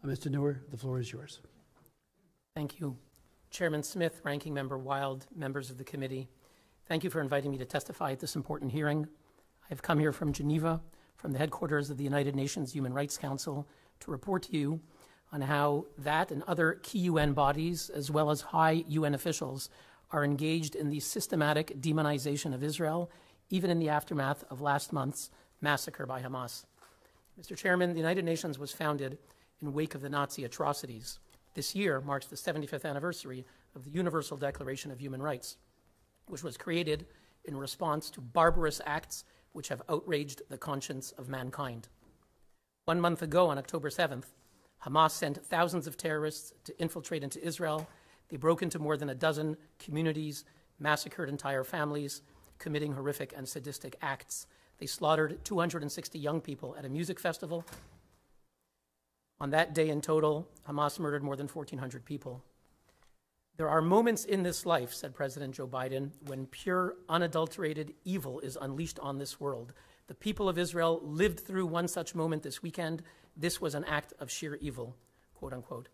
Mr. Neuer, the floor is yours. Thank you. Chairman Smith, Ranking Member Wild, members of the committee, thank you for inviting me to testify at this important hearing. I've come here from Geneva, from the headquarters of the United Nations Human Rights Council, to report to you on how that and other key UN bodies, as well as high UN officials, are engaged in the systematic demonization of Israel, even in the aftermath of last month's massacre by Hamas. Mr. Chairman, the United Nations was founded in wake of the Nazi atrocities. This year marks the 75th anniversary of the Universal Declaration of Human Rights, which was created in response to barbarous acts which have outraged the conscience of mankind. 1 month ago, on October 7th, Hamas sent thousands of terrorists to infiltrate into Israel. They broke into more than a dozen communities, massacred entire families, committing horrific and sadistic acts. They slaughtered 260 young people at a music festival. On that day in total, Hamas murdered more than 1,400 people. There are moments in this life, said President Joe Biden, when pure, unadulterated evil is unleashed on this world. The people of Israel lived through one such moment this weekend. This was an act of sheer evil, quote unquote.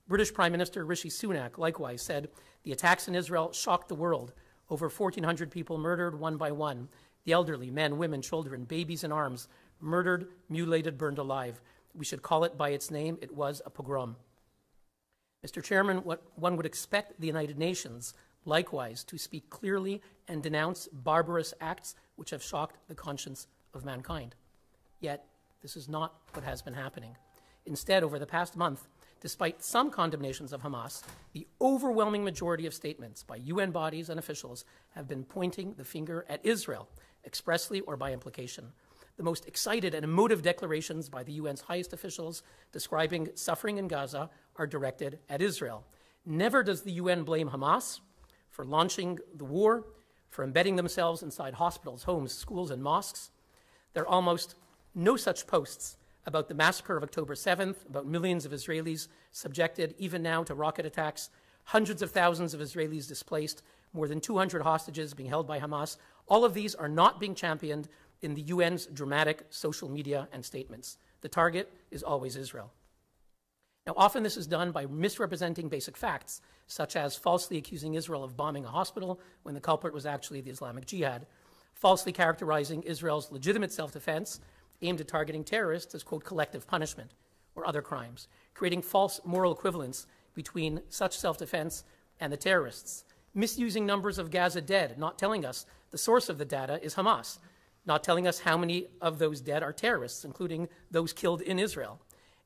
British Prime Minister Rishi Sunak likewise said, the attacks in Israel shocked the world. Over 1,400 people murdered one by one. The elderly, men, women, children, babies in arms, murdered, mutilated, burned alive. We should call it by its name. It was a pogrom. Mr. Chairman, what one would expect the United Nations, likewise, to speak clearly and denounce barbarous acts which have shocked the conscience of mankind. Yet, this is not what has been happening. Instead, over the past month, despite some condemnations of Hamas, the overwhelming majority of statements by UN bodies and officials have been pointing the finger at Israel, expressly or by implication. The most excited and emotive declarations by the UN's highest officials describing suffering in Gaza are directed at Israel. Never does the UN blame Hamas for launching the war, for embedding themselves inside hospitals, homes, schools, and mosques. There are almost no such posts about the massacre of October 7th, about millions of Israelis subjected even now to rocket attacks, hundreds of thousands of Israelis displaced, more than 200 hostages being held by Hamas. All of these are not being championed in the UN's dramatic social media and statements. The target is always Israel. Now, often this is done by misrepresenting basic facts, such as falsely accusing Israel of bombing a hospital when the culprit was actually the Islamic Jihad, falsely characterizing Israel's legitimate self-defense aimed at targeting terrorists as, quote, collective punishment or other crimes, creating false moral equivalence between such self-defense and the terrorists, misusing numbers of Gaza dead, not telling us the source of the data is Hamas, not telling us how many of those dead are terrorists, including those killed in Israel,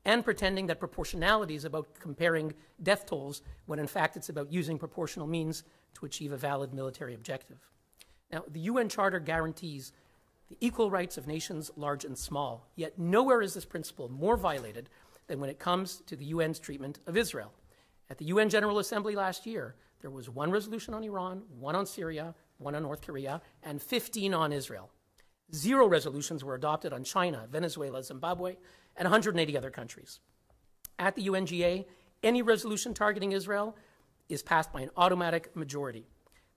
and pretending that proportionality is about comparing death tolls when in fact it's about using proportional means to achieve a valid military objective. Now, the UN Charter guarantees the equal rights of nations large and small, yet nowhere is this principle more violated than when it comes to the UN's treatment of Israel. At the UN General Assembly last year, there was one resolution on Iran, one on Syria, one on North Korea, and 15 on Israel. 0 resolutions were adopted on China, Venezuela, Zimbabwe, and 180 other countries. At the UNGA, any resolution targeting Israel is passed by an automatic majority.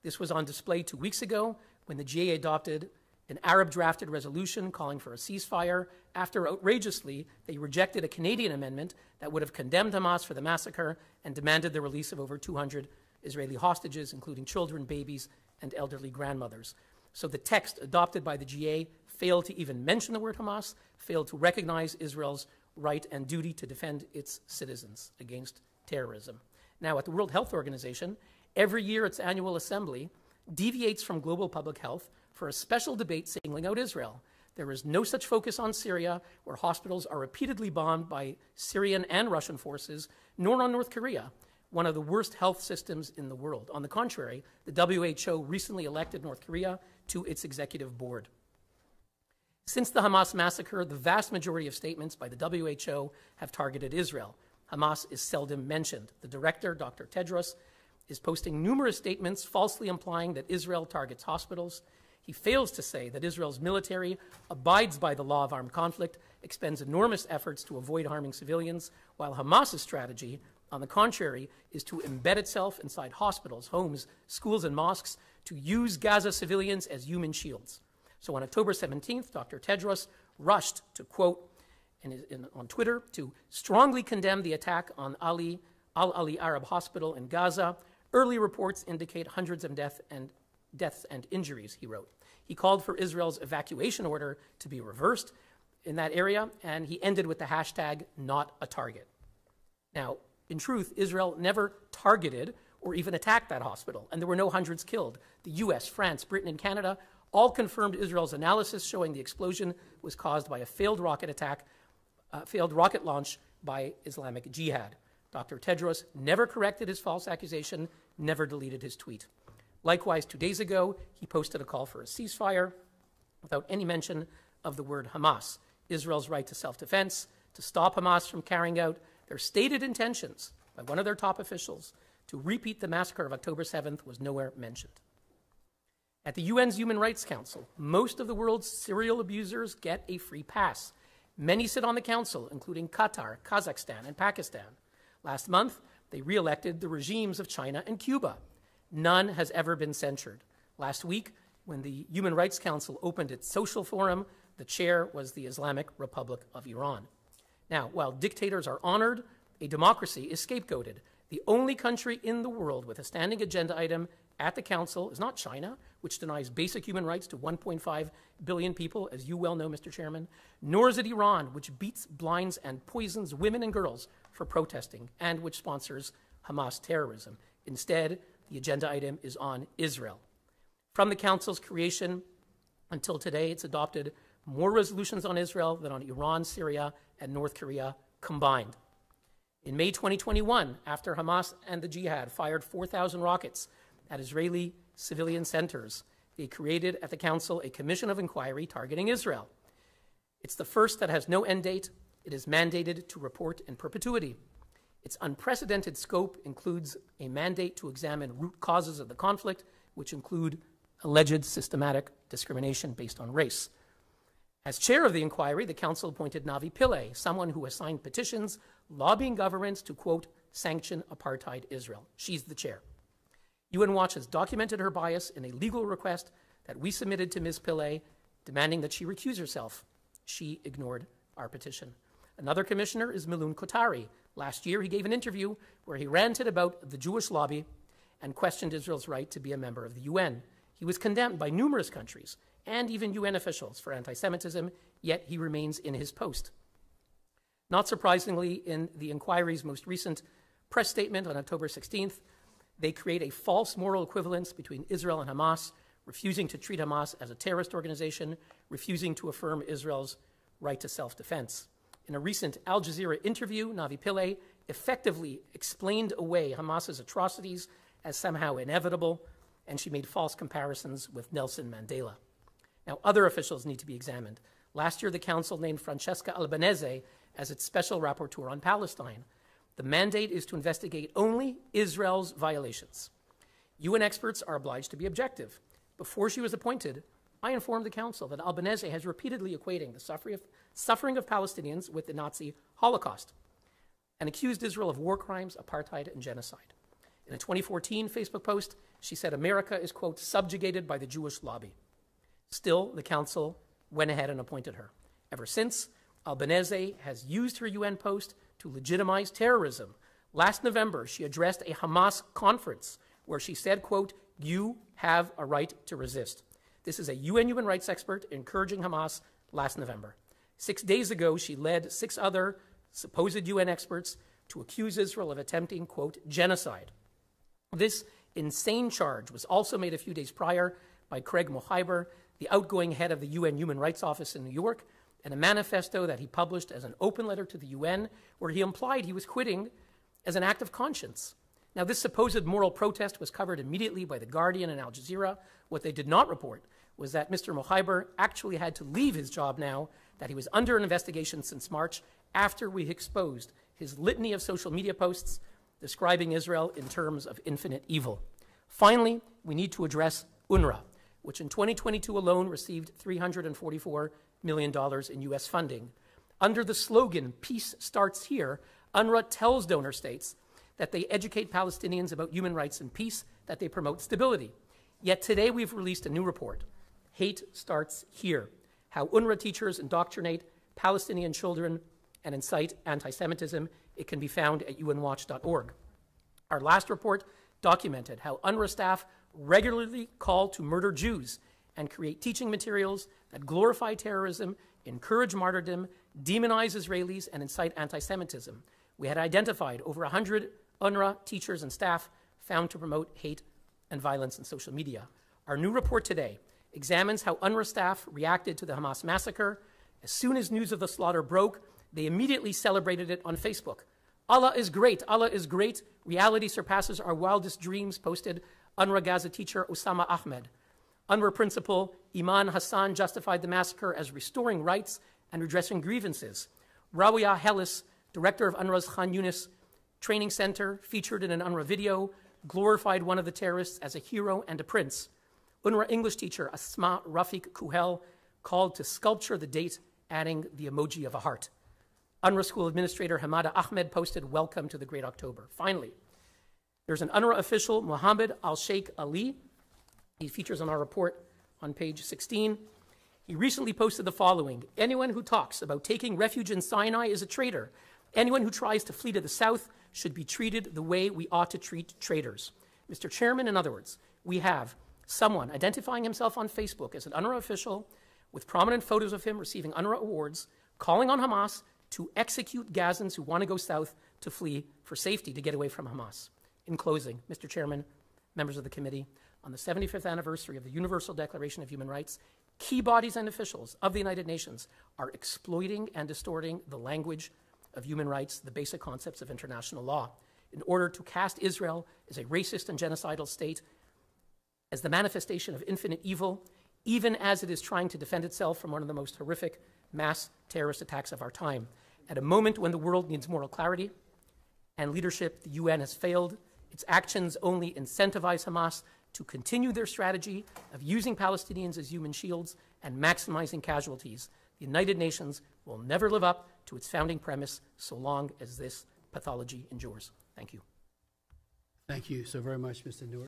This was on display 2 weeks ago when the GA adopted an Arab-drafted resolution calling for a ceasefire after, outrageously, they rejected a Canadian amendment that would have condemned Hamas for the massacre and demanded the release of over 200 Israeli hostages, including children, babies, and elderly grandmothers. So the text adopted by the GA failed to even mention the word Hamas, failed to recognize Israel's right and duty to defend its citizens against terrorism. Now, at the World Health Organization, every year its annual assembly deviates from global public health for a special debate singling out Israel. There is no such focus on Syria, where hospitals are repeatedly bombed by Syrian and Russian forces, nor on North Korea, one of the worst health systems in the world. On the contrary, the WHO recently elected North Korea to its executive board. Since the Hamas massacre, the vast majority of statements by the WHO have targeted Israel. Hamas is seldom mentioned. The director, Dr. Tedros, is posting numerous statements falsely implying that Israel targets hospitals. He fails to say that Israel's military abides by the law of armed conflict, expends enormous efforts to avoid harming civilians, while Hamas's strategy, on the contrary, is to embed itself inside hospitals, homes, schools, and mosques to use Gaza civilians as human shields. So on October 17th, Dr. Tedros rushed to, quote, on Twitter to strongly condemn the attack on Al-Ali Arab Hospital in Gaza. Early reports indicate hundreds of deaths and injuries, he wrote. He called for Israel's evacuation order to be reversed in that area, and he ended with the hashtag not a target. Now, in truth, Israel never targeted or even attacked that hospital, and there were no hundreds killed. The US, France, Britain, and Canada all confirmed Israel's analysis showing the explosion was caused by a failed rocket launch by Islamic Jihad. Dr. Tedros never corrected his false accusation, never deleted his tweet. Likewise, 2 days ago, he posted a call for a ceasefire without any mention of the word Hamas, Israel's right to self-defense, to stop Hamas from carrying out their stated intentions by one of their top officials to repeat the massacre of October 7th was nowhere mentioned. At the UN's Human Rights Council, most of the world's serial abusers get a free pass. Many sit on the council, including Qatar, Kazakhstan, and Pakistan. Last month, they re-elected the regimes of China and Cuba. None has ever been censured. Last week, when the Human Rights Council opened its social forum, the chair was the Islamic Republic of Iran. Now, while dictators are honored, a democracy is scapegoated. The only country in the world with a standing agenda item at the Council is not China, which denies basic human rights to 1.5 billion people, as you well know, Mr. Chairman, nor is it Iran, which beats, blinds, and poisons women and girls for protesting, and which sponsors Hamas terrorism. Instead, the agenda item is on Israel. From the Council's creation until today, it's adopted more resolutions on Israel than on Iran, Syria, and North Korea combined. In May 2021, after Hamas and the Jihad fired 4,000 rockets at Israeli civilian centers, they created at the Council a commission of inquiry targeting Israel. It's the first that has no end date. It is mandated to report in perpetuity. Its unprecedented scope includes a mandate to examine root causes of the conflict, which include alleged systematic discrimination based on race. As chair of the inquiry, the Council appointed Navi Pillay, someone who has signed petitions lobbying governments to, quote, sanction apartheid Israel. She's the chair. UN Watch has documented her bias in a legal request that we submitted to Ms. Pillay, demanding that she recuse herself. She ignored our petition. Another commissioner is Milun Kotari. Last year, he gave an interview where he ranted about the Jewish lobby and questioned Israel's right to be a member of the UN. He was condemned by numerous countries and even UN officials for anti-Semitism, yet he remains in his post. Not surprisingly, in the inquiry's most recent press statement on October 16th, they create a false moral equivalence between Israel and Hamas, refusing to treat Hamas as a terrorist organization, refusing to affirm Israel's right to self-defense. In a recent Al Jazeera interview, Navi Pillay effectively explained away Hamas's atrocities as somehow inevitable, and she made false comparisons with Nelson Mandela. Now, other officials need to be examined. Last year, the Council named Francesca Albanese as its special rapporteur on Palestine. The mandate is to investigate only Israel's violations. UN experts are obliged to be objective. Before she was appointed, I informed the Council that Albanese has repeatedly equating the suffering of Palestinians with the Nazi Holocaust and accused Israel of war crimes, apartheid, and genocide. In a 2014 Facebook post, she said America is, quote, subjugated by the Jewish lobby. Still, the Council went ahead and appointed her. Ever since, Albanese has used her UN post to legitimize terrorism. Last November, she addressed a Hamas conference where she said, quote, you have a right to resist. This is a UN human rights expert encouraging Hamas last November. 6 days ago, she led 6 other supposed UN experts to accuse Israel of attempting, quote, genocide. This insane charge was also made a few days prior by Craig Mohiber, the outgoing head of the UN Human Rights Office in New York, and a manifesto that he published as an open letter to the UN where he implied he was quitting as an act of conscience. Now, this supposed moral protest was covered immediately by The Guardian and Al Jazeera. What they did not report was that Mr. Mohiber actually had to leave his job now, that he was under an investigation since March after we exposed his litany of social media posts describing Israel in terms of infinite evil. Finally, we need to address UNRWA, which in 2022 alone received $344 million in U.S. funding. Under the slogan, peace starts here, UNRWA tells donor states that they educate Palestinians about human rights and peace, that they promote stability. Yet today we've released a new report, Hate Starts Here, how UNRWA teachers indoctrinate Palestinian children and incite anti-Semitism. It can be found at unwatch.org. Our last report documented how UNRWA staff regularly call to murder Jews and create teaching materials that glorify terrorism, encourage martyrdom, demonize Israelis, and incite anti-Semitism. We had identified over 100 UNRWA teachers and staff found to promote hate and violence in social media. Our new report today examines how UNRWA staff reacted to the Hamas massacre. As soon as news of the slaughter broke, they immediately celebrated it on Facebook. Allah is great, Allah is great. Reality surpasses our wildest dreams, posted UNRWA Gaza teacher Osama Ahmed. UNRWA principal Iman Hassan justified the massacre as restoring rights and redressing grievances. Rawia Hellis, director of UNRWA's Khan Yunis Training Center, featured in an UNRWA video, glorified one of the terrorists as a hero and a prince. UNRWA English teacher Asma Rafiq Kuhel called to sculpture the date, adding the emoji of a heart. UNRWA school administrator Hamada Ahmed posted, "Welcome to the Great October." Finally, there's an UNRWA official, Mohammed Al-Sheikh Ali. He features on our report on page 16. He recently posted the following: anyone who talks about taking refuge in Sinai is a traitor. Anyone who tries to flee to the south should be treated the way we ought to treat traitors. Mr. Chairman, in other words, we have someone identifying himself on Facebook as an UNRWA official with prominent photos of him receiving UNRWA awards, calling on Hamas to execute Gazans who want to go south to flee for safety to get away from Hamas. In closing, Mr. Chairman, members of the committee, on the 75th anniversary of the Universal Declaration of Human Rights, key bodies and officials of the United Nations are exploiting and distorting the language of human rights, the basic concepts of international law, in order to cast Israel as a racist and genocidal state, as the manifestation of infinite evil, even as it is trying to defend itself from one of the most horrific mass terrorist attacks of our time. At a moment when the world needs moral clarity and leadership, the UN has failed. Its actions only incentivize Hamas to continue their strategy of using Palestinians as human shields and maximizing casualties. The United Nations will never live up to its founding premise so long as this pathology endures. Thank you. Thank you so very much, Mr. Neuer.